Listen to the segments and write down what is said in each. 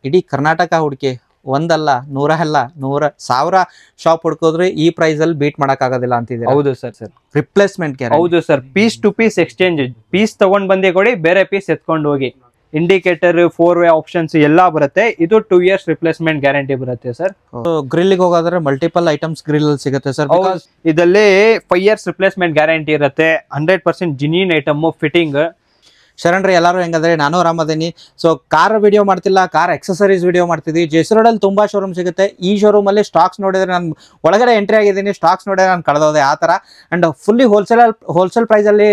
ಇಡೀ ಕರ್ನಾಟಕ ಹುಡುಕಿ ಒಂದಲ್ಲ ನೂರ ಅಲ್ಲ 100,000 ಶಾಪ್ ಹುಡ್ಕೋದ್ರೆ ಈ ಪ್ರೈಸ್ ಅಲ್ಲಿ ಬೀಟ್ ಮಾಡಕ್ ಆಗೋದಿಲ್ಲ ಅಂತಿದೆ. ಹೌದು ಸರ್. Replacement guarantee. ಹೌದು sir, piece to piece exchange. Piece ತಗೊಂಡ್ ಬಂದೇ ಕೊಡಿ, ಬೇರೆ ಪೀಸ್ ಎತ್ಕೊಂಡು ಹೋಗಿ. ಇಂಡಿಕೇಟರ್ 4-ವೇ ಆಪ್ಷನ್ಸ್ ಎಲ್ಲ ಬರುತ್ತೆ. ಇದು 2 years ರಿಪ್ಲೇಸ್ಮೆಂಟ್ ಗ್ಯಾರಂಟಿ ಬರುತ್ತೆ ಸರ್. ಗ್ರಿಲ್ ಹೋಗೋದ್ರೆ ಮಲ್ಟಿಪಲ್ ಐಟಮ್ಸ್ ಗ್ರಿಲ್ ಸಿಗುತ್ತೆ ಸರ್. ಇದರಲ್ಲಿ 5 years ರಿಪ್ಲೇಸ್ಮೆಂಟ್ ಗ್ಯಾರಂಟಿ ಇರುತ್ತೆ. 100% ಜಿನಿನ್ ಐಟಮ್ ಫಿಟ್ಟಿಂಗ್. ಶರಣ್ರಿ ಎಲ್ಲರೂ ಹೆಂಗಂದ್ರೆ ನಾನು ಆರಾಮದೇನಿ. ಸೊ ಕಾರ್ ವಿಡಿಯೋ ಮಾಡ್ತಿಲ್ಲ, ಕಾರ್ ಎಕ್ಸಸರೀಸ್ ವಿಡಿಯೋ ಮಾಡ್ತಿದ್ವಿ. ಜೆಸಿ ರೋಡಲ್ಲಿ ತುಂಬಾ ಶೋರೂಮ್ ಸಿಗುತ್ತೆ. ಈ ಶೋರೂಮ್ ಅಲ್ಲಿ ಸ್ಟಾಕ್ಸ್ ನೋಡಿದ್ರೆ ನಾನು ಒಳಗಡೆ ಎಂಟ್ರಿ ಆಗಿದ್ದೀನಿ, ಸ್ಟಾಕ್ಸ್ ನೋಡಿದ್ರೆ ನಾನು ಕಳೆದೋದೆ ಆ ಥರ. ಅಂಡ್ ಫುಲ್ಲಿ ಹೋಲ್ಸೇಲ್ ಪ್ರೈಸ್ ಅಲ್ಲಿ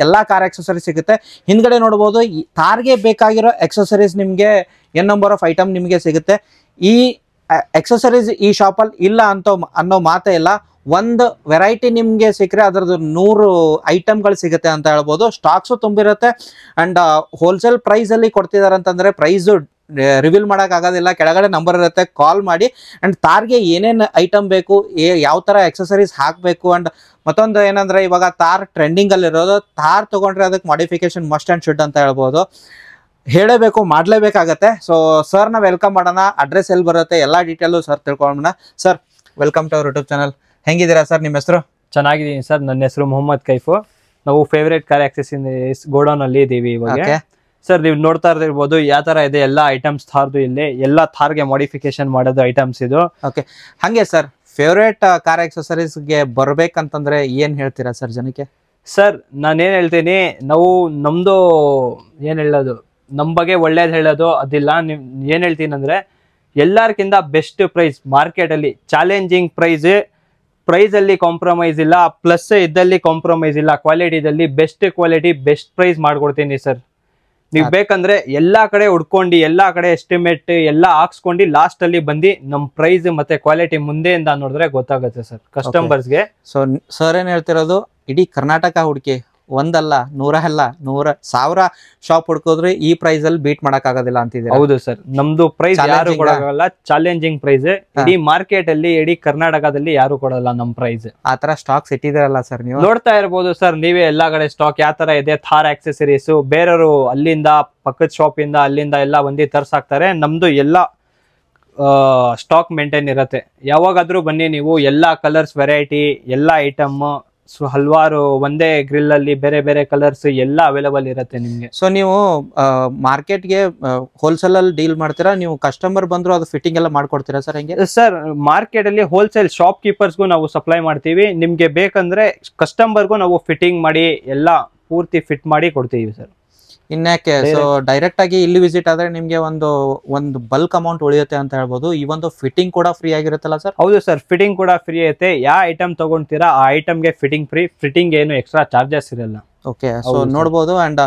ಎಲ್ಲಾ ಕಾರ್ ಎಕ್ಸಸರೀಸ್ ಸಿಗುತ್ತೆ. ಹಿಂದ್ಗಡೆ ನೋಡ್ಬೋದು ಕಾರ್ಗೆ ಬೇಕಾಗಿರೋ ಎಕ್ಸಸರೀಸ್ ನಿಮಗೆ ಎನ್ ನಂಬರ್ ಆಫ್ ಐಟಮ್ ನಿಮಗೆ ಸಿಗುತ್ತೆ. ಈ ಎಕ್ಸಸರೀಸ್ ಈ ಶಾಪಲ್ಲಿ ಇಲ್ಲ ಅನ್ನೋ ಮಾತೇ ಇಲ್ಲ. ಒಂದು ವೆರೈಟಿ ನಿಮ್ಗೆ ಸಿಕ್ಕರೆ ಅದ್ರದ್ದು 100 ಐಟಮ್ಗಳು ಸಿಗುತ್ತೆ ಅಂತ ಹೇಳ್ಬೋದು. ಸ್ಟಾಕ್ಸು ತುಂಬಿರುತ್ತೆ. ಅಂಡ್ ಹೋಲ್ಸೇಲ್ ಪ್ರೈಸ್ ಅಲ್ಲಿ ಕೊಡ್ತಿದಾರೆ ಅಂತಂದ್ರೆ ಪ್ರೈಸ್ ರಿವೀಲ್ ಮಾಡಕ್ ಆಗೋದಿಲ್ಲ. ಕೆಳಗಡೆ ನಂಬರ್ ಇರುತ್ತೆ, ಕಾಲ್ ಮಾಡಿ. ಅಂಡ್ ತಾರ್ಗೆ ಏನೇನು ಐಟಮ್ ಬೇಕು, ಯಾವ ತರ ಎಕ್ಸಸರೀಸ್ ಹಾಕಬೇಕು. ಅಂಡ್ ಮತ್ತೊಂದು ಏನಂದ್ರೆ ಇವಾಗ ತಾರ್ ಟ್ರೆಂಡಿಂಗ್ ಅಲ್ಲಿ ಇರೋದು. ತಾರ್ ತಗೊಂಡ್ರೆ ಅದಕ್ಕೆ ಮಾಡಿಫಿಕೇಶನ್ ಮಸ್ಟ್ ಅಂಡ್ ಶುಡ್ ಅಂತ ಹೇಳ್ಬೋದು. ಹೇಳಬೇಕು, ಮಾಡ್ಲೇಬೇಕಾಗತ್ತೆ. ಸೊ ಸರ್ನ ವೆಲ್ಕಮ್ ಮಾಡೋಣ. ಅಡ್ರೆಸ್ ಎಲ್ಲಿ ಬರುತ್ತೆ ಎಲ್ಲ ಡೀಟೇಲು ಸರ್ ತಿಳ್ಕೊಳ್ಳೋಣ. Sir welcome to our YouTube channel. ಹೆಂಗಿದ್ದೀರಾ ಸರ್? ನಿಮ್ಮ ಹೆಸರು? ಚೆನ್ನಾಗಿದ್ದೀನಿ ಸರ್. ನನ್ನ ಹೆಸರು ಮೊಹಮ್ಮದ್ ಕೈಫು. ನಾವು ಫೇವರೇಟ್ ಕಾರ್ ಆಕ್ಸೆಸರೀಸ್ ಗೋಡೌನ್ ಅಲ್ಲಿ ಇದೀವಿ ಇವಾಗ. ಸರ್ ನೀವು ನೋಡ್ತಾ ಇರ್ಬೋದು ಯಾವ ತರ ಇದೆ ಎಲ್ಲ ಐಟಮ್ಸ್ ಥಾರ್ದು. ಇಲ್ಲಿ ಎಲ್ಲ ಥಾರ್ಗೆ ಮಾಡಿಫಿಕೇಶನ್ ಮಾಡೋದು ಐಟಮ್ಸ್ ಇದು. ಓಕೆ, ಹಂಗೆ ಸರ್ ಫೇವರೇಟ್ ಕಾರ್ ಆಕ್ಸೆಸರೀಸ್ಗೆ ಬರ್ಬೇಕಂತಂದ್ರೆ ಏನ್ ಹೇಳ್ತೀರಾ ಸರ್ ಜನಕ್ಕೆ? ಸರ್ ನಾನೇನ್ ಹೇಳ್ತೀನಿ, ನಾವು ನಮ್ದು ಏನ್ ಹೇಳೋದು, ನಮ್ ಬಗ್ಗೆ ಒಳ್ಳೇದ್ ಹೇಳೋದು ಅದಿಲ್ಲ. ಏನ್ ಹೇಳ್ತೀನಿ ಅಂದ್ರೆ ಎಲ್ಲಾರ್ಕಿಂತ ಬೆಸ್ಟ್ ಪ್ರೈಸ್ ಮಾರ್ಕೆಟ್ ಅಲ್ಲಿ, ಚಾಲೆಂಜಿಂಗ್ ಪ್ರೈಸ್ ಅಲ್ಲಿ ಕಾಂಪ್ರಮೈಸ್ ಇಲ್ಲ, ಪ್ಲಸ್ ಇದ್ದಲ್ಲಿ ಕಾಂಪ್ರಮೈಸ್ ಇಲ್ಲ. ಕ್ವಾಲಿಟಿದಲ್ಲಿ ಬೆಸ್ಟ್ ಕ್ವಾಲಿಟಿ ಬೆಸ್ಟ್ ಪ್ರೈಸ್ ಮಾಡ್ಕೊಡ್ತೀನಿ ಸರ್. ನೀವ್ ಬೇಕಂದ್ರೆ ಎಲ್ಲಾ ಕಡೆ ಹುಡ್ಕೊಂಡು ಎಲ್ಲಾ ಕಡೆ ಎಸ್ಟಿಮೇಟ್ ಎಲ್ಲ ಹಾಕ್ಸ್ಕೊಂಡು ಲಾಸ್ಟ್ ಅಲ್ಲಿ ಬಂದು ನಮ್ ಪ್ರೈಸ್ ಮತ್ತೆ ಕ್ವಾಲಿಟಿ ಮುಂದೆಯಿಂದ ನೋಡಿದ್ರೆ ಗೊತ್ತಾಗುತ್ತೆ ಸರ್ ಕಸ್ಟಮರ್ಸ್ಗೆ. ಸೊ ಸರ್ ಏನ್ ಹೇಳ್ತಿರೋದು, ಇಡೀ ಕರ್ನಾಟಕ ಹುಡುಕಿ ಒಂದಲ್ಲ 100 ಅಲ್ಲ 100,000 ಶಾಪ್ ಹುಡ್ಕೋದ್ರೆ ಈ ಪ್ರೈಸ್ ಅಲ್ಲಿ ಬೀಟ್ ಮಾಡಕ್ ಆಗೋದಿಲ್ಲ ಅಂತಿದೆ. ಹೌದು ಸರ್, ನಮ್ದು ಪ್ರೈಸ್ ಯಾರು ಕೊಡಲ್ಲ. ಚಾಲೆಂಜಿಂಗ್ ಪ್ರೈಸ್ ಇಡೀ ಮಾರ್ಕೆಟ್ ಅಲ್ಲಿ, ಇಡೀ ಕರ್ನಾಟಕದಲ್ಲಿ ಯಾರು ಕೊಡಲ್ಲ ನಮ್ ಪ್ರೈಸ್. ಆತರ ಸ್ಟಾಕ್ಸ್ ಇಟ್ಟಿದಾರಲ್ಲ ಸರ್, ನೀವು ನೋಡ್ತಾ ಇರ್ಬೋದು ಸರ್ ನೀವೇ ಎಲ್ಲಾ ಕಡೆ ಸ್ಟಾಕ್ ಯಾವ ತರ ಇದೆ. ಥಾರ್ ಆಕ್ಸೆಸರೀಸ್ ಬೇರೆಯವರು ಅಲ್ಲಿಂದ ಪಕ್ಕದ ಶಾಪ್ ಇಂದ ಅಲ್ಲಿಂದ ಎಲ್ಲ ಬಂದು ತರ್ಸಾಕ್ತಾರೆ. ನಮ್ದು ಎಲ್ಲ ಸ್ಟಾಕ್ ಮೇಂಟೈನ್ ಇರುತ್ತೆ. ಯಾವಾಗಾದ್ರೂ ಬನ್ನಿ ನೀವು, ಎಲ್ಲಾ ಕಲರ್ಸ್ ವೆರೈಟಿ ಎಲ್ಲ ಐಟಮ್ ಹಲವಾರು ಒಂದೇ ಗ್ರಿಲ್ ಅಲ್ಲಿ ಬೇರೆ ಬೇರೆ ಕಲರ್ಸ್ ಎಲ್ಲ ಅವೈಲೇಬಲ್ ಇರುತ್ತೆ ನಿಮ್ಗೆ. ಸೊ ನೀವು ಮಾರ್ಕೆಟ್ಗೆ ಹೋಲ್ಸೇಲ್ ಅಲ್ಲಿ ಡೀಲ್ ಮಾಡ್ತೀರಾ, ನೀವು ಕಸ್ಟಮರ್ ಬಂದ್ರು ಅದು ಫಿಟ್ಟಿಂಗ್ ಎಲ್ಲ ಮಾಡ್ಕೊಡ್ತೀರಾ ಸರ್? ಹೆಂಗೆ ಸರ್, ಮಾರ್ಕೆಟ್ ಅಲ್ಲಿ ಹೋಲ್ಸೇಲ್ ಶಾಪ್ ಕೀಪರ್ಸ್ಗೂ ನಾವು ಸಪ್ಲೈ ಮಾಡ್ತೀವಿ. ನಿಮ್ಗೆ ಬೇಕಂದ್ರೆ ಕಸ್ಟಮರ್ಗೂ ನಾವು ಫಿಟ್ಟಿಂಗ್ ಮಾಡಿ ಎಲ್ಲ ಪೂರ್ತಿ ಫಿಟ್ ಮಾಡಿ ಕೊಡ್ತೀವಿ ಸರ್. ಇನ್ಯಾಕೆ, ಸೊ ಡೈರೆಕ್ಟ್ ಆಗಿ ಇಲ್ಲಿ ವಿಸಿಟ್ ಆದ್ರೆ ನಿಮ್ಗೆ ಒಂದು ಬಲ್ಕ್ ಅಮೌಂಟ್ ಉಳಿಯುತ್ತೆ ಅಂತ ಹೇಳ್ಬೋದು. ಈ ಒಂದು ಫಿಟ್ಟಿಂಗ್ ಕೂಡ ಫ್ರೀ ಆಗಿರುತ್ತಲ್ಲ ಸರ್? ಹೌದು ಸರ್, ಫಿಟ್ಟಿಂಗ್ ಕೂಡ ಫ್ರೀ ಐತೆ. ಯಾವ ಐಟಮ್ ತಗೊಂತೀರಾ ಆ ಐಟಮ್ಗೆ ಫಿಟ್ಟಿಂಗ್ ಫ್ರೀ. ಫಿಟ್ಟಿಂಗ್ ಏನು ಎಕ್ಸ್ಟ್ರಾ ಚಾರ್ಜಸ್ ಇರಲ್ಲ. ಓಕೆ, ಸೊ ನೋಡ್ಬೋದು. ಅಂಡ್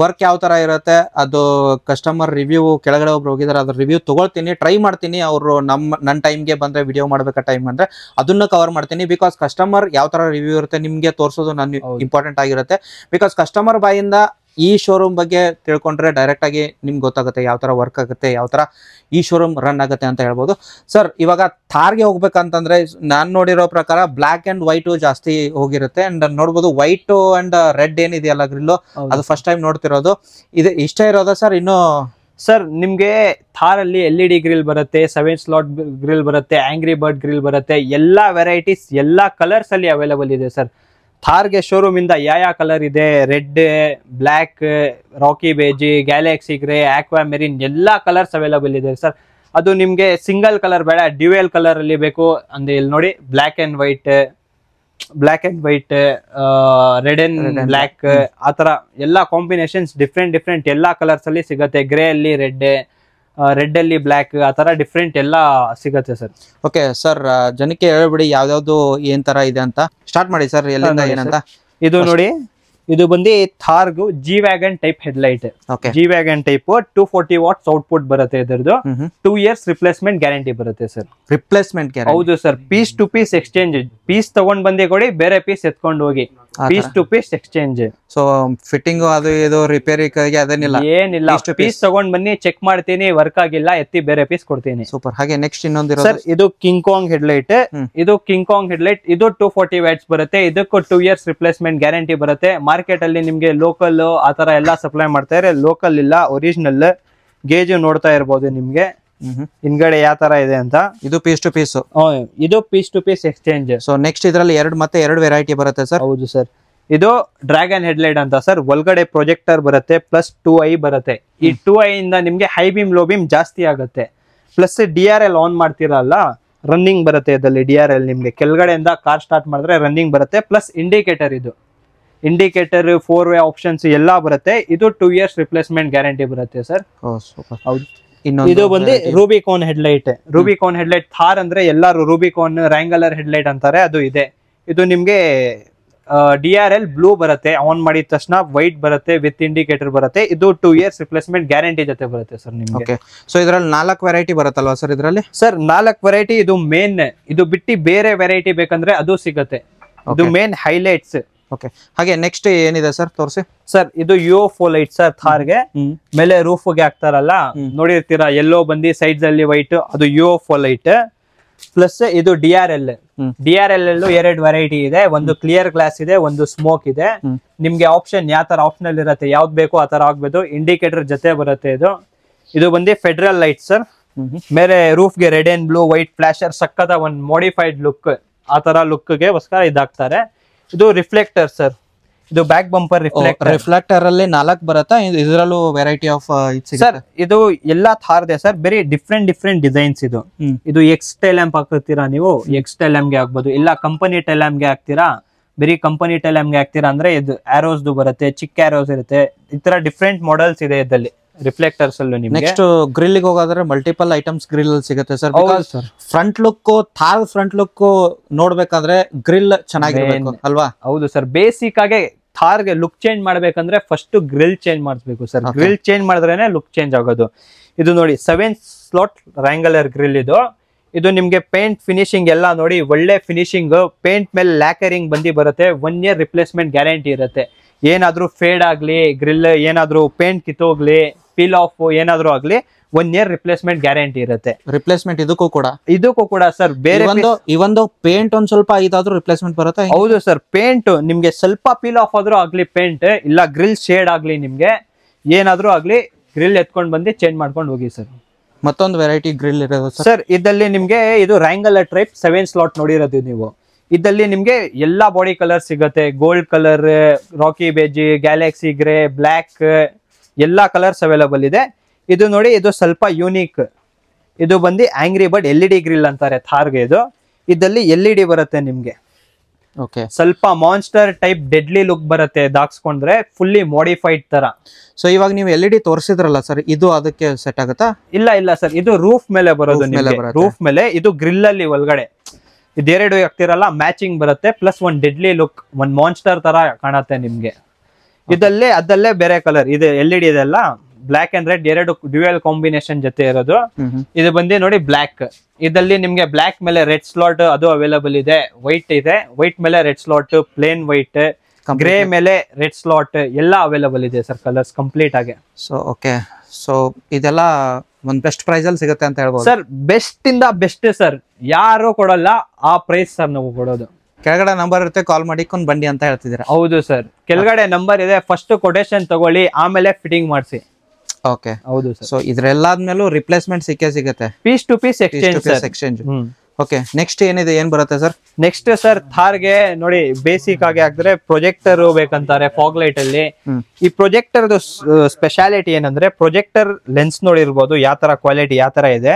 ವರ್ಕ್ ಯಾವ ತರ ಇರುತ್ತೆ ಅದು ಕಸ್ಟಮರ್ ರಿವ್ಯೂ ಕೆಳಗಡೆ ಒಬ್ರು ಹೋಗಿದಾರೆ, ಅದ್ರ ರಿವ್ಯೂ ತಗೊಳ್ತೀನಿ, ಟ್ರೈ ಮಾಡ್ತೀನಿ. ಅವರು ನನ್ನ ಟೈಮ್ಗೆ ಬಂದ್ರೆ ವಿಡಿಯೋ ಮಾಡ್ಬೇಕಾ ಟೈಮ್ ಅಂದ್ರೆ ಅದನ್ನ ಕವರ್ ಮಾಡ್ತೀನಿ. ಬಿಕಾಸ್ ಕಸ್ಟಮರ್ ಯಾವ ತರ ರಿವ್ಯೂ ಇರುತ್ತೆ ನಿಮ್ಗೆ ತೋರಿಸೋದು ನನ್ನ ಇಂಪಾರ್ಟೆಂಟ್ ಆಗಿರುತ್ತೆ. ಬಿಕಾಸ್ ಕಸ್ಟಮರ್ ಬಾಯಿಂದ ಈ ಶೋರೂಮ್ ಬಗ್ಗೆ ತಿಳ್ಕೊಂಡ್ರೆ ಡೈರೆಕ್ಟ್ ಆಗಿ ನಿಮ್ಗೆ ಗೊತ್ತಾಗುತ್ತೆ ಯಾವ ತರ ವರ್ಕ್ ಆಗುತ್ತೆ, ಯಾವ ತರ ಈ ಶೋರೂಮ್ ರನ್ ಆಗುತ್ತೆ ಅಂತ ಹೇಳ್ಬೋದು. ಸರ್ ಇವಾಗ ಥಾರ್ಗೆ ಹೋಗ್ಬೇಕಂತಂದ್ರೆ ನಾನು ನೋಡಿರೋ ಪ್ರಕಾರ ಬ್ಲಾಕ್ ಅಂಡ್ ವೈಟ್ ಜಾಸ್ತಿ ಹೋಗಿರುತ್ತೆ. ಅಂಡ್ ನೋಡ್ಬೋದು ವೈಟ್ ಅಂಡ್ ರೆಡ್ ಏನಿದೆಯಲ್ಲ ಗ್ರಿಲ್ಲು, ಅದು ಫಸ್ಟ್ ಟೈಮ್ ನೋಡ್ತಿರೋದು. ಇದು ಇಷ್ಟ ಇರೋದಾ ಸರ್? ಇನ್ನು ಸರ್ ನಿಮ್ಗೆ ಥಾರ್ ಅಲ್ಲಿ LED ಗ್ರಿಲ್ ಬರುತ್ತೆ, 7 slot ಗ್ರಿಲ್ ಬರುತ್ತೆ, ಆಂಗ್ರಿ ಬರ್ಡ್ ಗ್ರಿಲ್ ಬರುತ್ತೆ. ಎಲ್ಲಾ ವೆರೈಟೀಸ್ ಎಲ್ಲಾ ಕಲರ್ಸ್ ಅಲ್ಲಿ ಅವೈಲೇಬಲ್ ಇದೆ ಸರ್. ಥಾರ್ಗೆ ಶೋರೂಮ್ ಇಂದ ಯಾವ ಕಲರ್ ಇದೆ, red, black, rocky beige, galaxy grey, aquamarine ಎಲ್ಲಾ ಕಲರ್ಸ್ ಅವೈಲೇಬಲ್ ಇದೆ ಸರ್. ಅದು ನಿಮ್ಗೆ ಸಿಂಗಲ್ ಕಲರ್ ಬೇಡ, ಡ್ಯುಯಲ್ ಕಲರ್ ಅಲ್ಲಿ ಬೇಕು ಅಂದ್ರೆ ಇಲ್ಲಿ ನೋಡಿ, black and white, red and black, ಆತರ ಎಲ್ಲಾ ಕಾಂಬಿನೇಷನ್ಸ್ ಡಿಫ್ರೆಂಟ್ ಎಲ್ಲಾ ಕಲರ್ಸ್ ಅಲ್ಲಿ ಸಿಗುತ್ತೆ. ಗ್ರೇ ಅಲ್ಲಿ ರೆಡ್ ಅಲ್ಲಿ ಬ್ಲ್ಯಾಕ್, ಆತರ ಡಿಫ್ರೆಂಟ್ ಎಲ್ಲ ಸಿಗತ್ತೆ ಸರ್. ಓಕೆ ಸರ್, ಜನಕ್ಕೆ ಹೇಳ್ಬಿಡಿ ಯಾವ್ದಾವ್ದು ಏನ್ ತರ ಇದೆ ಅಂತ. ಸ್ಟಾರ್ಟ್ ಮಾಡಿ ಸರ್, ಎಲ್ಲಿಂದ ಏನಂತ. ಇದು ನೋಡಿ, ಇದು ಬಂದು ಥಾರ್ಗು G wagon type headlight. G wagon type 240 watts output ಬರುತ್ತೆ. ಇದರದು 2 years ರಿಪ್ಲೇಸ್ಮೆಂಟ್ ಗ್ಯಾರಂಟಿ ಬರುತ್ತೆ ಸರ್. Replacement guarantee? ಹೌದು sir, piece to piece exchange. Piece ತಗೊಂಡ್ ಬಂದೇ ಕೊಡಿ, ಬೇರೆ ಪೀಸ್ ಎತ್ಕೊಂಡು ಹೋಗಿ. Piece to piece exchange. So fitting ಅದು ಇದು ರಿಪೇರಿ ಅದೇನಿಲ್ಲ? ಏನಿಲ್ಲ, ಪೀಸ್ ತಗೊಂಡ್ ಬನ್ನಿ, ಚೆಕ್ ಮಾಡ್ತೀನಿ, ವರ್ಕ್ ಆಗಿಲ್ಲ, ಎತ್ತಿ ಬೇರೆ ಪೀಸ್ ಕೊಡ್ತೀನಿ. ಸೂಪರ್. ಹಾಗೆ ನೆಕ್ಸ್ಟ್ ಇನ್ನೊಂದು ಸರ್, ಇದು ಕಿಂಗ್ ಕಾಂಗ್ ಹೆಡ್ಲೈಟ್. ಇದು 240 watts ಬರುತ್ತೆ. ಇದಕ್ಕೂ 2 years ರಿಪ್ಲೇಸ್ಮೆಂಟ್ ಗ್ಯಾರಂಟಿ ಬರುತ್ತೆ. ಮಾರ್ಕೆಟ್ ಅಲ್ಲಿ ನಿಮ್ಗೆ ಲೋಕಲ್ ಆತರ ಎಲ್ಲ ಸಪ್ಲೈ ಮಾಡ್ತಾರೆ. ಲೋಕಲ್ ಇಲ್ಲ, ಒರಿಜಿನಲ್. ಗೇಜ್ ನೋಡ್ತಾ ಇರ್ಬೋದು ನಿಮ್ಗೆ. ಹಿಂದ್ಗಡೆ ಯಾವ ತರ ಇದೆ ಅಂತ. ಇದು ಪೀಸ್ ಟು ಪೀಸ್. ಇದು piece to piece exchange. So next ಇದರಲ್ಲಿ ಎರಡು ವೆರೈಟಿ ಬರುತ್ತೆ ಸರ್. ಹೌದು ಸರ್. ಇದು ಡ್ರ್ಯಾಗನ್ ಹೆಡ್ಲೈಟ್ ಅಂತ ಸರ್. ಒಳಗಡೆ ಪ್ರೊಜೆಕ್ಟರ್ ಬರುತ್ತೆ, ಪ್ಲಸ್ 2i ಬರುತ್ತೆ. ಈ 2i ಇಂದ ನಿಮ್ಗೆ ಹೈ ಬೀಮ್ ಲೋ ಬೀಮ್ ಜಾಸ್ತಿ ಆಗುತ್ತೆ. ಪ್ಲಸ್ DRL ಆನ್ ಮಾಡ್ತೀರಲ್ಲ, ರನ್ನಿಂಗ್ ಬರುತ್ತೆ ಇದರಲ್ಲಿ. DRL ನಿಮ್ಗೆ ಕೆಳಗಡೆಯಿಂದ ಕಾರ್ ಸ್ಟಾರ್ಟ್ ಮಾಡಿದ್ರೆ ರನ್ನಿಂಗ್ ಬರುತ್ತೆ. ಪ್ಲಸ್ ಇಂಡಿಕೇಟರ್, ಇದು ಇಂಡಿಕೇಟರ್ 4-way ಆಪ್ಷನ್ಸ್ ಎಲ್ಲ ಬರುತ್ತೆ. ಇದು 2 years ರಿಪ್ಲೇಸ್ಮೆಂಟ್ ಗ್ಯಾರಂಟಿ ಬರುತ್ತೆ ಸರ್. ಹೌದು. ಇದು ಬಂದು ರೂಬಿಕಾನ್ ಹೆಡ್ಲೈಟ್. ರೂಬಿಕಾನ್ ಹೆಡ್ಲೈಟ್ ಥಾರ್ ಅಂದ್ರೆ ಎಲ್ಲಾರು ರೂಬಿಕಾನ್ ರ್ಯಾಂಗಲರ್ ಹೆಡ್ಲೈಟ್ ಅಂತಾರೆ, ಅದು ಇದೆ. ಇದು ನಿಮ್ಗೆ DRL ಬ್ಲೂ ಬರುತ್ತೆ, ಆನ್ ಮಾಡಿದ ತಕ್ಷಣ ವೈಟ್ ಬರುತ್ತೆ, ವಿತ್ ಇಂಡಿಕೇಟರ್ ಬರುತ್ತೆ. ಇದು 2 years ರಿಪ್ಲೇಸ್ಮೆಂಟ್ ಗ್ಯಾರಂಟಿ ಜೊತೆ ಬರುತ್ತೆ ಸರ್ ನಿಮ್ಗೆ. ಸೊ ಇದ್ರಲ್ಲಿ 4 ವೆರೈಟಿ ಬರುತ್ತಲ್ವಾ ಸರ್ ಇದರಲ್ಲಿ? Sir 4 variety. ಇದು ಮೇನ್. ಇದು ಬಿಟ್ಟು ಬೇರೆ ವೆರೈಟಿ ಬೇಕಂದ್ರೆ ಅದು ಸಿಗುತ್ತೆ. ಇದು ಮೇನ್ ಹೈಲೈಟ್ಸ್. ಓಕೆ, ಹಾಗೆ ನೆಕ್ಸ್ಟ್ ಏನಿದೆ ಸರ್ ತೋರಿಸಿ. ಸರ್ ಇದು UFO ಲೈಟ್ ಸರ್. ಥಾರ್ಗೆ ಮೇಲೆ ರೂಫ್ ಗೆ ಹಾಕ್ತಾರಲ್ಲ, ನೋಡಿರ್ತೀರಾ, ಎಲ್ಲೋ ಬಂದಿ ಸೈಡ್ಸ್ ಅಲ್ಲಿ ವೈಟ್, ಅದು UFO ಲೈಟ್. ಪ್ಲಸ್ ಇದು DRL. DRL ಅಲ್ಲೂ 2 ವೆರೈಟಿ ಇದೆ. ಒಂದು ಕ್ಲಿಯರ್ ಗ್ಲಾಸ್ ಇದೆ, ಒಂದು ಸ್ಮೋಕ್ ಇದೆ. ನಿಮ್ಗೆ ಆಪ್ಷನ್ ಯಾವ ತರ ಆಪ್ಷನಲ್ ಇರುತ್ತೆ, ಯಾವ್ದು ಬೇಕೋ ಆ ತರ ಆಗ್ಬೋದು. ಇಂಡಿಕೇಟರ್ ಜೊತೆ ಬರುತ್ತೆ ಇದು. ಇದು ಬಂದು ಫೆಡರಲ್ ಲೈಟ್ ಸರ್. ಮೇಲೆ ರೂಫ್ ಗೆ ರೆಡ್ ಅಂಡ್ ಬ್ಲೂ ವೈಟ್ ಫ್ಲಾಶರ್, ಸಕ್ಕದ ಒಂದು ಮಾಡಿಫೈಡ್ ಲುಕ್, ಆ ತರ ಲುಕ್ ಗೆ ಗೋಸ್ಕರ ಇದಾಗ್ತಾರೆ. ಇದು ರಿಫ್ಲೆಕ್ಟರ್ ಸರ್. ಇದು ಬ್ಯಾಕ್ ಬಂಪರ್ ರಿಫ್ಲೆಕ್ಟರ್ ಅಲ್ಲಿ 4 ಬರುತ್ತಾ? ಇದರಲ್ಲೂ ವೆರೈಟಿ ಆಫ್ ಸರ್. ಇದು ಎಲ್ಲಾ ಥಾರ್ದೆ ಸರ್, ಬೇರೆ ಡಿಫ್ರೆಂಟ್ ಡಿಸೈನ್ಸ್. ಇದು ಎಕ್ಸ್ ಟೈಲ್ ಲ್ಯಾಂಪ್ ಹಾಕ್ತೀರಾ ನೀವು, ಎಕ್ಸ್ ಟೈಲ್ ಲ್ಯಾಂಪ್ ಗೆ ಹಾಕ್ಬೋದು. ಇಲ್ಲ ಕಂಪನಿ ಟೈಲ್ ಲ್ಯಾಂಪ್ ಗೆ ಹಾಕ್ತೀರಾ, ಬರೀ ಕಂಪನಿ ಟೈಲ್ ಲ್ಯಾಂಪ್ ಗೆ ಹಾಕ್ತೀರಾ ಅಂದ್ರೆ ಇದು ಆರೋಸ್ ಬರುತ್ತೆ, ಚಿಕ್ಕ ಆರೋಸ್ ಇರುತ್ತೆ. ಈ ತರ ಡಿಫ್ರೆಂಟ್ ಮಾಡೆಲ್ಸ್ ಇದೆ ಇದರಲ್ಲಿ ರಿಫ್ಲೆಕ್ಟರ್ಸ್ ಅಲ್ಲೂ ನಿಮ್ಗೆ. ನೆಕ್ಸ್ಟ್ ಗ್ರಿಲ್ ಗೆ ಹೋಗೋದ್ರೆ ಮಲ್ಟಿಪಲ್ ಐಟಮ್ಸ್ ಗ್ರಿಲ್ ಸಿಗುತ್ತೆ sir. Because front look, Thar front look ನೋಡ್ಬೇಕಂದ್ರೆ ಗ್ರಿಲ್ ಚೆನ್ನಾಗಿರ್ಬೇಕು ಅಲ್ವಾ? ಹೌದು ಸರ್. ಬೇಸಿಕ್ ಆಗಿ ಥಾರ್ಗೆ ಲುಕ್ ಚೇಂಜ್ ಮಾಡ್ಬೇಕಂದ್ರೆ ಫಸ್ಟ್ ಗ್ರಿಲ್ ಚೇಂಜ್ ಮಾಡಿಸ್ಬೇಕು ಸರ್. ಗ್ರಿಲ್ ಚೇಂಜ್ ಮಾಡಿದ್ರೇನೆ ಲುಕ್ ಚೇಂಜ್ ಆಗೋದು. ಇದು ನೋಡಿ 7 slot ರ್ಯಾಂಗಲರ್ ಗ್ರಿಲ್. ಇದು ನಿಮ್ಗೆ ಪೇಂಟ್ ಫಿನಿಶಿಂಗ್ ಎಲ್ಲ ನೋಡಿ ಒಳ್ಳೆ ಫಿನಿಶಿಂಗ್. ಪೇಂಟ್ ಮೇಲೆ ಲ್ಯಾಕರಿಂಗ್ ಬರುತ್ತೆ. 1 year ರಿಪ್ಲೇಸ್ಮೆಂಟ್ ಗ್ಯಾರಂಟಿ ಇರುತ್ತೆ. ಏನಾದ್ರೂ ಫೇಡ್ ಆಗ್ಲಿ, ಗ್ರಿಲ್ ಏನಾದ್ರೂ ಪೇಂಟ್ ಕಿತ್ತೋಗ್ಲಿ, ಪೀಲ್ ಆಫ್ ಏನಾದ್ರೂ ಆಗ್ಲಿ, 1 year ರಿಪ್ಲೇಸ್ಮೆಂಟ್ ಗ್ಯಾರಂಟಿ ಇರುತ್ತೆ. ರಿಪ್ಲೇಸ್ಮೆಂಟ್ ಇದಕ್ಕೂ ಕೂಡ ಸರ್. ಬೇರೆ ಒಂದು ಪೇಂಟ್ ಒಂದ್ ಸ್ವಲ್ಪ ಇದಾದ್ರೂ ರಿಪ್ಲೇಸ್ಮೆಂಟ್ ಬರುತ್ತೆ. ಹೌದು ಸರ್. ಪೇಂಟ್ ನಿಮ್ಗೆ ಸ್ವಲ್ಪ ಪೀಲ್ ಆಫ್ ಆದ್ರೂ ಆಗ್ಲಿ, ಪೇಂಟ್ ಇಲ್ಲ ಗ್ರಿಲ್ ಶೇಡ್ ಆಗ್ಲಿ, ನಿಮ್ಗೆ ಏನಾದ್ರೂ ಆಗ್ಲಿ, ಗ್ರಿಲ್ ಎತ್ಕೊಂಡ್ ಬಂದು ಚೇಂಜ್ ಮಾಡ್ಕೊಂಡು ಹೋಗಿ ಸರ್. ಮತ್ತೊಂದು ವೆರೈಟಿ ಗ್ರಿಲ್ ಇರೋದು ಸರ್. ಇದಲ್ಲಿ ನಿಮ್ಗೆ ಇದು ರ್ಯಾಂಗಲರ್ ಟೈಪ್ 7 slot ನೋಡಿರೋದು ನೀವು. ಇದಲ್ಲಿ ನಿಮ್ಗೆ ಎಲ್ಲಾ ಬಾಡಿ ಕಲರ್ ಸಿಗುತ್ತೆ. Gold colour, rocky beige, galaxy grey, black, ಎಲ್ಲಾ ಕಲರ್ಸ್ ಅವೈಲಬಲ್ ಇದೆ. ಇದು ನೋಡಿ, ಇದು ಸ್ವಲ್ಪ ಯೂನಿಕ್. ಇದು ಬಂದು ಆಂಗ್ರಿ ಬರ್ಡ್ LED ಗ್ರಿಲ್ ಅಂತಾರೆ ಥಾರ್ಗೆ. ಇದಲ್ಲಿ LED ಬರುತ್ತೆ ನಿಮ್ಗೆ. ಓಕೆ, ಸ್ವಲ್ಪ ಮಾನ್ಸ್ಟರ್ ಟೈಪ್ ಡೆಡ್ಲಿ ಲುಕ್ ಬರುತ್ತೆ ದಾಕ್ಸ್ಕೊಂಡ್ರೆ, ಫುಲ್ಲಿ ಮಾಡಿಫೈಡ್ ತರ. ಸೊ ಇವಾಗ ನೀವು LED ತೋರಿಸಿದ್ರಲ್ಲ ಸರ್, ಇದು ಅದಕ್ಕೆ ಸೆಟ್ ಆಗುತ್ತಾ? ಇಲ್ಲ ಸರ್, ಇದು ರೂಫ್ ಮೇಲೆ ಬರೋದು. ರೂಫ್ ಮೇಲೆ ಇದು ಗ್ರಿಲ್ ಅಲ್ಲಿ ಒಳಗಡೆ ಇದೆರಡು ಹಾಕ್ತಿರಲ್ಲ, ಮ್ಯಾಚಿಂಗ್ ಬರುತ್ತೆ. ಪ್ಲಸ್ ಒಂದು ಡೆಡ್ಲಿ ಲುಕ್, ಒಂದು ಮಾನ್ಸ್ಟರ್ ತರ ಕಾಣುತ್ತೆ ನಿಮ್ಗೆ. ಅದಲ್ಲೇ ಬೇರೆ ಕಲರ್ ಇದೆ. LED ಇದೆಲ್ಲ black and red, 2 dual combination ಜೊತೆ ಇರೋದು. ಇದು ಬಂದು ನೋಡಿ ಬ್ಲಾಕ್. ಇದಲ್ಲಿ ನಿಮ್ಗೆ ಬ್ಲಾಕ್ ಮೇಲೆ ರೆಡ್ ಸ್ಲಾಟ್ ಅದು ಅವೈಲಬಲ್ ಇದೆ. ವೈಟ್ ಇದೆ, ವೈಟ್ ಮೇಲೆ red slot, plain white, grey ಮೇಲೆ ರೆಡ್ ಸ್ಲಾಟ್ ಎಲ್ಲ ಅವೈಲಬಲ್ ಇದೆ ಸರ್, ಕಲರ್ಸ್ ಕಂಪ್ಲೀಟ್ ಆಗಿ. ಸೊ ಓಕೆ, ಸೊ ಇದೆಲ್ಲ ಒಂದ್ ಬೆಸ್ಟ್ ಪ್ರೈಸ್ ಅಲ್ಲಿ ಸಿಗುತ್ತೆ ಅಂತ ಹೇಳ್ಬೋದು ಸರ್. ಬೆಸ್ಟ್ ಇಂದ ಬೆಸ್ಟ್ ಸರ್, ಯಾರು ಕೊಡಲ್ಲ ಆ ಪ್ರೈಸ್ ಸರ್ ನಾವು ಕೊಡೋದು. ಕೆಳಗಡೆ ನಂಬರ್ ಇರುತ್ತೆ, ಕಾಲ್ ಮಾಡಿಕೊಂಡು ಬನ್ನಿ ಅಂತ ಹೇಳ್ತಿದ್ದೀರಾ? ಹೌದು ಸರ್, ಕೆಳಗಡೆ ನಂಬರ್ ಇದೆ. ಫಸ್ಟ್ ಕೊಟೇಶನ್ ತಗೊಳ್ಳಿ, ಆಮೇಲೆ ಫಿಟ್ಟಿಂಗ್ ಮಾಡಿಸಿ. ಓಕೆ, ಹೌದು ಸರ್. ಸೊ ಇದ್ರೆಲ್ಲಾದ್ಮೇಲೂ ರಿಪ್ಲೇಸ್ಮೆಂಟ್ ಸಿಗುತ್ತೆ, piece to piece exchange. Okay, next ಏನಿದೆ, ಏನ್ ಬರುತ್ತೆ ಸರ್? ನೆಕ್ಸ್ಟ್ ಸರ್, ಥಾರ್ಗೆ ನೋಡಿ ಬೇಸಿಕ್ ಆಗಿ ಹಾಕಿದ್ರೆ ಪ್ರೊಜೆಕ್ಟರ್ ಬೇಕಂತಾರೆ ಫಾಗ್ ಲೈಟ್ ಅಲ್ಲಿ. ಈ ಪ್ರೊಜೆಕ್ಟರ್ ಸ್ಪೆಷಾಲಿಟಿ ಏನಂದ್ರೆ, ಪ್ರೊಜೆಕ್ಟರ್ ಲೆನ್ಸ್ ನೋಡಿರ್ಬೋದು ಯಾವ ತರ ಕ್ವಾಲಿಟಿ, ಯಾವ ತರ ಇದೆ.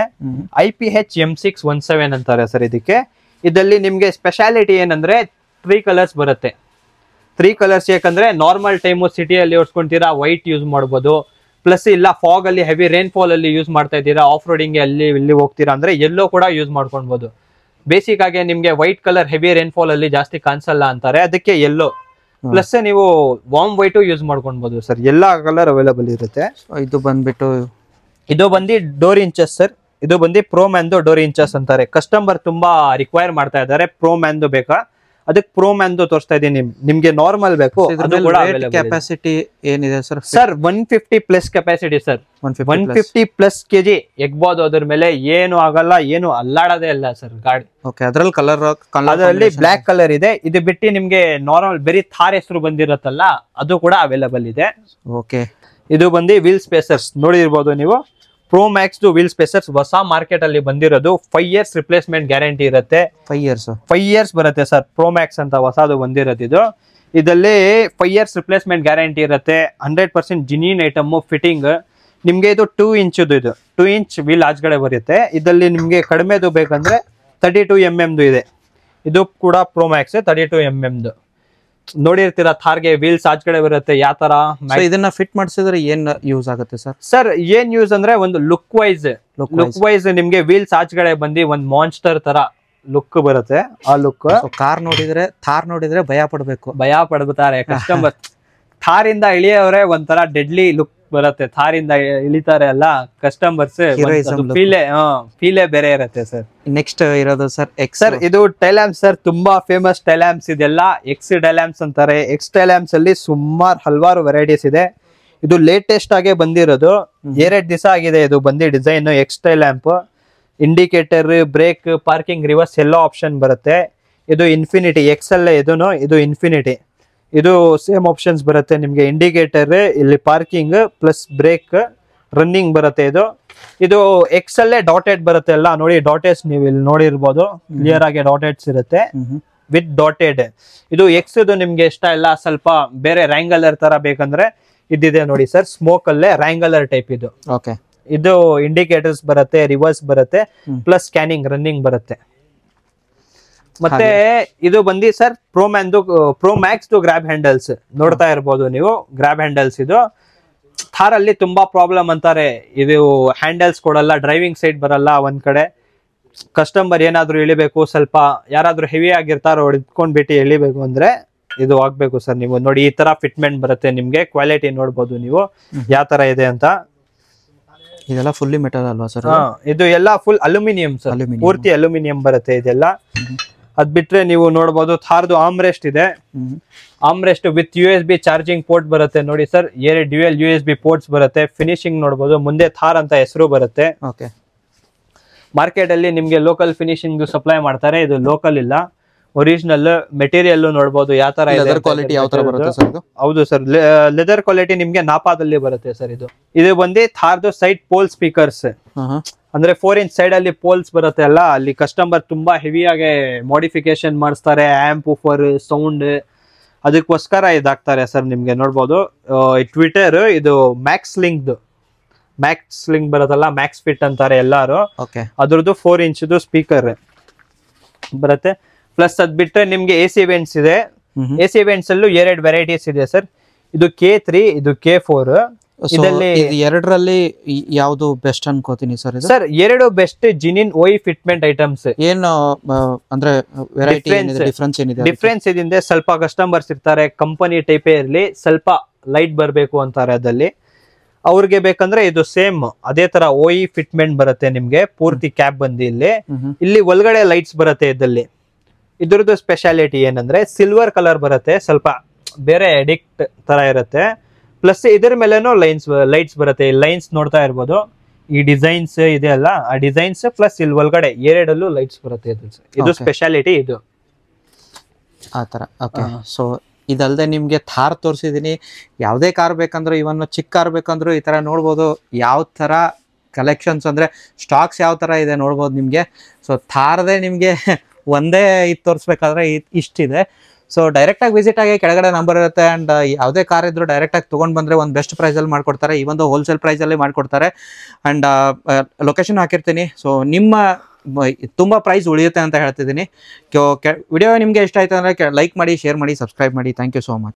IPH M617 ಅಂತಾರೆ ಸರ್ ಇದಕ್ಕೆ. ಇದರಲ್ಲಿ ನಿಮ್ಗೆ ಸ್ಪೆಷಾಲಿಟಿ ಏನಂದ್ರೆ 3 ಕಲರ್ಸ್ ಬರುತ್ತೆ. 3 ಕಲರ್ಸ್ ಯಾಕಂದ್ರೆ ನಾರ್ಮಲ್ ಟೈಮು ಸಿಟಿಯಲ್ಲಿ ಓಡಿಸ್ಕೊಂತೀರಾ, ವೈಟ್ ಯೂಸ್ ಮಾಡ್ಬೋದು. ಪ್ಲಸ್ ಇಲ್ಲ ಫಾಗ್ ಅಲ್ಲಿ ಹೆವಿ ರೈನ್ಫಾಲ್ ಅಲ್ಲಿ ಯೂಸ್ ಮಾಡ್ತಾ ಇದ್ದೀರಾ, ಆಫ್ ರೋಡಿಂಗ್ ಅಲ್ಲಿ ಇಲ್ಲಿ ಹೋಗ್ತೀರಾ ಅಂದ್ರೆ ಎಲ್ಲೋ ಕೂಡ ಯೂಸ್ ಮಾಡ್ಕೊಳ್ಬಹುದು. ಬೇಸಿಕ್ ಆಗಿ ನಿಮ್ಗೆ ವೈಟ್ ಕಲರ್ ಹೆವಿ ರೈನ್ಫಾಲ್ ಅಲ್ಲಿ ಜಾಸ್ತಿ ಕಾಣಿಸಲ್ಲ ಅಂತಾರೆ, ಅದಕ್ಕೆ ಎಲ್ಲೋ. ಪ್ಲಸ್ ನೀವು ವಾರ್ಮ್ ವೈಟ್ ಯೂಸ್ ಮಾಡ್ಕೊಳ್ಬಹುದು ಸರ್, ಎಲ್ಲಾ ಕಲರ್ ಅವೈಲಬಲ್ ಇರುತ್ತೆ. ಇದು ಬಂದು ಡೋರ್ ಇಂಚಸ್ ಸರ್. ಇದು ಬಂದು ಪ್ರೋ ಮ್ಯಾನ್ದು ಡೋರ್ ಇಂಚಸ್ ಅಂತಾರೆ. ಕಸ್ಟಮರ್ ತುಂಬಾ ರಿಕ್ವೈರ್ ಮಾಡ್ತಾ ಇದ್ದಾರೆ, ಪ್ರೋ ಮ್ಯಾನ್ದು ಬೇಕಾ, ಅದಕ್ಕೆ ಪ್ರೋ ಮ್ಯಾನ್ದು ತೋರಿಸ್ತಾ ಇದೀನಿ. ನಿಮ್ಗೆ ನಾರ್ಮಲ್ ಬೇಕು, ಕೆಪಾಸಿಟಿ ಏನಿದೆ sir? Sir 150 plus capacity sir. 150 plus kg ಎಗ್ಬೋದು. ಅದ್ರ ಮೇಲೆ ಏನು ಆಗಲ್ಲ, ಏನು ಅಲ್ಲಾಡೋದೇ ಇಲ್ಲ ಸರ್ ಗಾಡಿ. ಓಕೆ, ಅದ್ರಲ್ಲಿ ಅದರಲ್ಲಿ ಬ್ಲಾಕ್ ಕಲರ್ ಇದೆ. ಇದು ಬಿಟ್ಟು ನಿಮ್ಗೆ ನಾರ್ಮಲ್ ಬರೀ ಥಾರ್ ಹೆಸರು ಬಂದಿರತ್ತಲ್ಲ, ಅದು ಕೂಡ ಅವೈಲಬಲ್ ಇದೆ. ಓಕೆ, ಇದು ಬಂದು ವೀಲ್ ಸ್ಪೇಸರ್ಸ್ ನೋಡಿರ್ಬೋದು ನೀವು. ಪ್ರೋ ಮ್ಯಾಕ್ಸ್ ವೀಲ್ ಸ್ಪೇಸರ್ಸ್ ಹೊಸ ಮಾರ್ಕೆಟ್ ಅಲ್ಲಿ ಬಂದಿರೋದು 5 years ರಿಪ್ಲೇಸ್ಮೆಂಟ್ ಗ್ಯಾರಂಟಿ ಇರುತ್ತೆ. 5 years ಬರುತ್ತೆ ಸರ್. ಪ್ರೋ ಮ್ಯಾಕ್ಸ್ ಅಂತ ಹೊಸದು ಬಂದಿರೋದು ಇದು. ಇದರಲ್ಲಿ 5 years ರಿಪ್ಲೇಸ್ಮೆಂಟ್ ಗ್ಯಾರಂಟಿ ಇರುತ್ತೆ. 100% ಜಿನಿನ್ ಐಟಮ್ ಫಿಟ್ಟಿಂಗ್. ನಿಮ್ಗೆ ಇದು 2 inch ಇದು 2 inch ವೀಲ್ ಆಚೆಗಡೆ ಬರುತ್ತೆ. ಇದರಲ್ಲಿ ನಿಮ್ಗೆ ಕಡಿಮೆದು ಬೇಕಂದ್ರೆ 32 mm ಇದೆ. ಇದು ಕೂಡ ಪ್ರೋ ಮ್ಯಾಕ್ಸ್ 32 mm. ನೋಡಿರ್ತೀರಾ ಥಾರ್ಗೆ ವೀಲ್ಸ್ ಆಚೆಗಡೆ ಬರುತ್ತೆ ಯಾವ ತರ. ಇದನ್ನ ಫಿಟ್ ಮಾಡಿಸಿದ್ರೆ ಏನ್ ಯೂಸ್ ಆಗುತ್ತೆ ಸರ್? ಸರ್ ಏನ್ ಯೂಸ್ ಅಂದ್ರೆ ಒಂದು ಲುಕ್ ವೈಸ್ ನಿಮ್ಗೆ ವೀಲ್ಸ್ ಆಚೆಗಡೆ ಬಂದು ಒಂದ್ ಮಾನ್ಸ್ಟರ್ ತರ ಲುಕ್ ಬರುತ್ತೆ. ಆ ಲುಕ್ ಕಾರ್ ನೋಡಿದ್ರೆ ಥಾರ್ ನೋಡಿದ್ರೆ ಭಯ ಪಡ್ತಾರೆ ಕಸ್ಟಮರ್. ಥಾರ್ ಇಂದ ಇಳಿಯೋರೆ ಒಂಥರ ಡೆಡ್ಲಿ ಲುಕ್ ಬರುತ್ತೆ. ಥಾರ್ ಇಂದ ಇಳಿತಾರೆ ಅಲ್ಲ ಕಸ್ಟಮರ್ಸ್, ಫೀಲೇ ಬೇರೆ ಇರುತ್ತೆ ಸರ್. ನೆಕ್ಸ್ಟ್ ಇರೋದು ಸರ್ ಸರ್ ಇದು ಟೈಲ್ಯಾಂಪ್ಸ್ ಸರ್. ತುಂಬಾ ಫೇಮಸ್ ಟೈಲ್ಯಾಂಪ್ಸ್ ಇದೆಲ್ಲ. ಎಕ್ಸ್ ಟೈಲ್ಯಾಂಪ್ಸ್ ಅಂತಾರೆ. ಎಕ್ಸ್ ಟೈಲ್ಯಾಂಪ್ಸ್ ಅಲ್ಲಿ ಸುಮಾರು ಹಲವಾರು ವೆರೈಟೀಸ್ ಇದೆ. ಇದು ಲೇಟೆಸ್ಟ್ ಆಗೇ ಬಂದಿರೋದು. 2 ದಿವಸ ಆಗಿದೆ ಇದು ಬಂದಿ design. X tail lamp indicator, brake, parking, reverse ಎಲ್ಲ ಆಪ್ಷನ್ ಬರುತ್ತೆ. ಇದು ಇನ್ಫಿನಿಟಿ ಎಕ್ಸೆಲ್. ಇದು ಇನ್ಫಿನಿಟಿ. ಇದು ಸೇಮ್ ಆಪ್ಷನ್ಸ್ ಬರುತ್ತೆ ನಿಮ್ಗೆ. ಇಂಡಿಕೇಟರ್, ಇಲ್ಲಿ ಪಾರ್ಕಿಂಗ್ ಪ್ಲಸ್ ಬ್ರೇಕ್, ರನ್ನಿಂಗ್ ಬರುತ್ತೆ. ಇದು ಎಕ್ಸೆಲ್ಲೇ ಡಾಟೆಡ್ ಬರುತ್ತೆ ಎಲ್ಲ. ನೋಡಿ ಡಾಟೆಡ್ಸ್ ನೀವು ಇಲ್ಲಿ ನೋಡಿರ್ಬೋದು. ಕ್ಲಿಯರ್ ಆಗಿ ಡಾಟೆಡ್ಸ್ ಇರುತ್ತೆ ವಿತ್ ಡಾಟೆಡ್. ಇದು ಎಕ್ಸ್ ನಿಮ್ಗೆ ಇಷ್ಟ ಇಲ್ಲ, ಸ್ವಲ್ಪ ಬೇರೆ ರ್ಯಾಂಗಲರ್ ತರ ಬೇಕಂದ್ರೆ ಇದಿದೆ ನೋಡಿ ಸರ್. ಸ್ಮೋಕ್ ಅಲ್ಲೇ ರ್ಯಾಂಗಲರ್ ಟೈಪ್ ಇದು. ಓಕೆ. ಇದು ಇಂಡಿಕೇಟರ್ಸ್ ಬರುತ್ತೆ, ರಿವರ್ಸ್ ಬರುತ್ತೆ, ಪ್ಲಸ್ ಸ್ಕ್ಯಾನಿಂಗ್, ರನ್ನಿಂಗ್ ಬರುತ್ತೆ. ಮತ್ತೆ ಇದು ಬಂದಿ sir pro Max grab handles ನೋಡ್ತಾ ಇರ್ಬೋದು ನೀವು. ಗ್ರಾಬ್ ಹ್ಯಾಂಡಲ್ಸ್ ಇದು ಥಾರ್ ಅಲ್ಲಿ ತುಂಬಾ ಪ್ರಾಬ್ಲಮ್ ಅಂತಾರೆ. ಇದು ಹ್ಯಾಂಡಲ್ಸ್ ಕೊಡಲ್ಲ, ಡ್ರೈವಿಂಗ್ ಸೈಡ್ ಬರಲ್ಲ. ಒಂದ್ ಕಡೆ ಕಸ್ಟಮರ್ ಏನಾದ್ರು ಇಳಿಬೇಕು, ಸ್ವಲ್ಪ ಯಾರಾದ್ರೂ ಹೆವಿ ಆಗಿರ್ತಾರೋ ಹೊಡ್ಕೊಂಡ್ಬಿಟ್ಟು ಎಳಿಬೇಕು ಅಂದ್ರೆ ಇದು ಆಗ್ಬೇಕು ಸರ್. ನೀವು ನೋಡಿ ಈ ತರ ಫಿಟ್ಮೆಂಟ್ ಬರುತ್ತೆ ನಿಮ್ಗೆ. ಕ್ವಾಲಿಟಿ ನೋಡ್ಬೋದು ನೀವು ಯಾವ ತರ ಇದೆ ಅಂತ. ಇದೆಲ್ಲ ಫುಲ್ಲಿ ಮೆಟಲ್ ಅಲ್ವಾ ಸರ್? ಇದು ಎಲ್ಲ ಫುಲ್ ಅಲ್ಯೂಮಿನಿಯಂ ಸರ್. ಪೂರ್ತಿ ಅಲ್ಯೂಮಿನಿಯಂ ಬರುತ್ತೆ ಇದೆಲ್ಲ. ಅದ್ ಬಿಟ್ರೆ ನೀವು ನೋಡಬಹುದು ಥಾರ್ದು ಆಮ್ರೆಸ್ಟ್ ಇದೆ. Armrest with USB charging port ಬರುತ್ತೆ ನೋಡಿ ಸರ್. 2 ಡ್ಯುಯಲ್ USB ಪೋರ್ಟ್ಸ್ ಬರುತ್ತೆ. ಫಿನಿಶಿಂಗ್ ನೋಡಬಹುದು. ಮುಂದೆ ಥಾರ್ ಅಂತ ಹೆಸರು ಬರುತ್ತೆ. ಮಾರ್ಕೆಟ್ ಅಲ್ಲಿ ನಿಮ್ಗೆ ಲೋಕಲ್ ಫಿನಿಶಿಂಗ್ ಸಪ್ಲೈ ಮಾಡ್ತಾರೆ. ಇದು ಲೋಕಲ್ ಇಲ್ಲ, ಒರಿಜಿನಲ್ ಮೆಟೀರಿಯಲ್ ನೋಡಬಹುದು ಯಾವ ತರ ಇದೆ. ಕ್ವಾಲಿಟಿ ಯಾವ ತರ ಬರುತ್ತೆ ಸರ್? ಹೌದು ಸರ್, ಲೆದರ್ ಕ್ವಾಲಿಟಿ ನಿಮ್ಗೆ ನಾಪಾದಲ್ಲಿ ಬರುತ್ತೆ ಸರ್. ಇದು ಬಂದು ಥಾರ್ದು ಸೈಡ್ ಪೋಲ್ ಸ್ಪೀಕರ್ಸ್. ಅಂದ್ರೆ 4 inch ಸೈಡ್ ಅಲ್ಲಿ ಪೋಲ್ಸ್ ಬರುತ್ತೆ ಅಲ್ಲ. ಅಲ್ಲಿ ಕಸ್ಟಮರ್ ತುಂಬಾ ಹೆವಿಯಾಗಿ ಮಾಡಿಫಿಕೇಶನ್ ಮಾಡಿಸ್ತಾರೆ. ಆಂಪ್ ಫಾರ್ ಸೌಂಡ್ ಅದಕ್ಕೋಸ್ಕರ ಇದಾಗ್ತಾರೆ ಸರ್. ನಿಮ್ಗೆ ನೋಡ್ಬೋದು ಟ್ವಿಟರ್. ಇದು ಮ್ಯಾಕ್ಸ್ ಲಿಂಕ್ ಬರುತ್ತಲ್ಲ, ಮ್ಯಾಕ್ಸ್ ಫಿಟ್ ಅಂತಾರೆ ಎಲ್ಲಾರು. ಅದ್ರದ್ದು 4 inch ಸ್ಪೀಕರ್ ಬರುತ್ತೆ. ಪ್ಲಸ್ ಅದ್ ಬಿಟ್ರೆ ನಿಮ್ಗೆ AC ವೆಂಟ್ಸ್ ಇದೆ. AC ವೆಂಟ್ಸ್ ಅಲ್ಲೂ 2 ವೆರೈಟೀಸ್ ಇದೆ ಸರ್. ಇದು K3, ಇದು K4. ಇದರಲ್ಲಿ ಎರಡರಲ್ಲಿ ಯಾವುದು ಬೆಸ್ಟ್ ಅನ್ಕೋತೀನಿ sir? Sir 2 best genuine OE fitment items. ಏನು ಅಂದ್ರೆ ವೆರೈಟಿ ಡಿಫರೆನ್ಸ್ ಏನಿದೆ? ಡಿಫರೆನ್ಸ್ ಇದೆ. ಸ್ವಲ್ಪ ಕಸ್ಟಮರ್ಸ್ ಇರ್ತಾರೆ ಕಂಪನಿ ಟೈಪೇ ಇರ್ಲಿ, ಸ್ವಲ್ಪ ಲೈಟ್ ಬರಬೇಕು ಅಂತಾರೆ. ಅದಲ್ಲಿ ಅವ್ರಿಗೆ ಬೇಕಂದ್ರೆ ಇದು ಸೇಮ್ ಅದೇ ತರ OE ಫಿಟ್ಮೆಂಟ್ ಬರುತ್ತೆ ನಿಮ್ಗೆ. ಪೂರ್ತಿ ಕ್ಯಾಪ್ ಬಂದು ಇಲ್ಲಿ ಒಳಗಡೆ ಲೈಟ್ಸ್ ಬರುತ್ತೆ. ಇದ್ರದ್ದು ಸ್ಪೆಷಾಲಿಟಿ ಏನಂದ್ರೆ ಸಿಲ್ವರ್ ಕಲರ್ ಬರುತ್ತೆ. ಸ್ವಲ್ಪ ಬೇರೆ ಎಡಿಕ್ಟ್ ತರ ಇರುತ್ತೆ. ಪ್ಲಸ್ ಇದ್ರ ಮೇಲೆನೂ ಲೈಟ್ಸ್ ಬರುತ್ತೆ. ಲೈನ್ಸ್ ನೋಡ್ತಾ ಇರ್ಬೋದು. ಈ ಡಿಸೈನ್ಸ್ ಇದೆ ಅಲ್ಲ, ಆ ಡಿಸೈನ್ಸ್ ಪ್ಲಸ್ ಇಲ್ಲಿ ಒಳಗಡೆ 2 ಲೈಟ್ಸ್ ಬರುತ್ತೆ. ಇದು ಸ್ಪೆಷಾಲಿಟಿ ಇದು ಆ ತರ. ಓಕೆ. ಸೊ ಇದಲ್ಲದೆ ನಿಮ್ಗೆ ಥಾರ್ ತೋರಿಸಿದೀನಿ. ಯಾವುದೇ ಕಾರ್ ಬೇಕಂದ್ರೂ, ಇವನ್ ಚಿಕ್ಕ ಕಾರ್ ಬೇಕಂದ್ರೂ ಈ ತರ ನೋಡ್ಬೋದು. ಯಾವ ತರ ಕಲೆಕ್ಷನ್ಸ್ ಅಂದ್ರೆ ಸ್ಟಾಕ್ಸ್ ಯಾವ ತರ ಇದೆ ನೋಡ್ಬೋದು ನಿಮ್ಗೆ. ಸೊ ಥಾರ್ದೇ ನಿಮ್ಗೆ ಒಂದೇ ಇದು ತೋರಿಸ್ಬೇಕಾದ್ರೆ ಇಷ್ಟಿದೆ. ಸೊ ಡೈರೆಕ್ಟ್ ಆಗಿ ವಿಸಿಟ್ ಆಗಿ ಕೆಳಗಡೆ ನಂಬರ್ ಇರುತ್ತೆ. ಅಂಡ್ ಯಾವುದೇ ಕಾರ್ ಇದ್ರು ಡೈರೆಕ್ಟ್ ಆಗಿ ತೊಗೊಂಡು ಬಂದರೆ ಒಂದು ಬೆಸ್ಟ್ ಪ್ರೈಸಲ್ಲಿ ಮಾಡ್ಕೊಡ್ತಾರೆ. ಈ ಒಂದು ಹೋಲ್ಸೇಲ್ ಪ್ರೈಸಲ್ಲಿ ಮಾಡ್ಕೊಡ್ತಾರೆ. ಅಂಡ್ ಲೊಕೇಶನ್ ಹಾಕಿರ್ತೀನಿ. ಸೊ ನಿಮ್ಮ ತುಂಬ ಪ್ರೈಸ್ ಉಳಿಯುತ್ತೆ ಅಂತ ಹೇಳ್ತಿದ್ದೀನಿ. ವಿಡಿಯೋ ನಿಮಗೆ ಇಷ್ಟ ಆಯ್ತು ಅಂದರೆ ಲೈಕ್ ಮಾಡಿ, ಶೇರ್ ಮಾಡಿ, ಸಬ್ಸ್ಕ್ರೈಬ್ ಮಾಡಿ. Thank you so much.